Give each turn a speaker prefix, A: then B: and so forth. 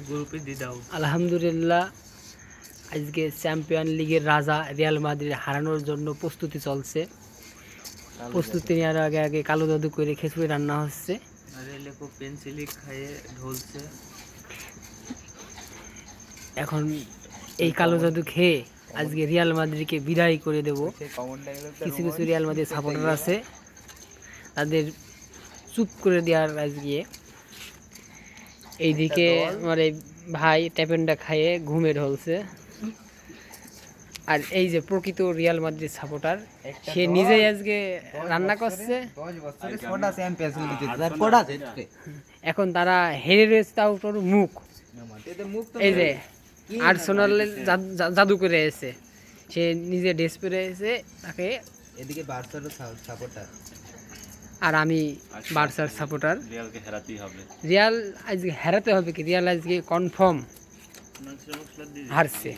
A: গ্রুপে দিয়ে দাও।
B: আলহামদুলিল্লাহ আজকে চ্যাম্পিয়ন লিগের রাজা রিয়াল মাদ্রিদ হারানোর জন্য প্রস্তুতি চলছে। প্রস্তুতি নেওয়ার আগে আগে কালো জাদু করে খিচুড়ি রান্না হচ্ছে।
A: আরে লেখো পেন্সিলি খাইয়ে ঢলছে।
B: এখন এই কালো জাদু খেয়ে আজকে রিয়াল মাদ্রিদকে বিদায় করে দেব। কিছু কিছু রিয়াল মাদ্রিদ সাপোর্টার আছে, তাদের চুপ করে দেওয়ার আজকে। এইদিকে আমার এই ভাই ট্যাপেনটা খাইয়ে ঘুমে ঢলছে। আর এই যে প্রকৃত রিয়াল মাদ্রিদ সাপোর্টার, সে নিজেই আজকে রান্না করছে। এখন তারা হেরে রয়েছে, তাও তোর মুখ এই যে আর্সেনালের জাদু করে এসে সে নিজে ড্রেস পরে এসে তাকে
C: এদিকে বার্সার সাপোর্টার
B: আর আমি বার্সার সাপোর্টার।
A: রিয়ালকে হারাতেই হবে।
B: রিয়াল আজকে হারাতে হবে কি, রিয়াল আজকে কনফার্ম হারছে।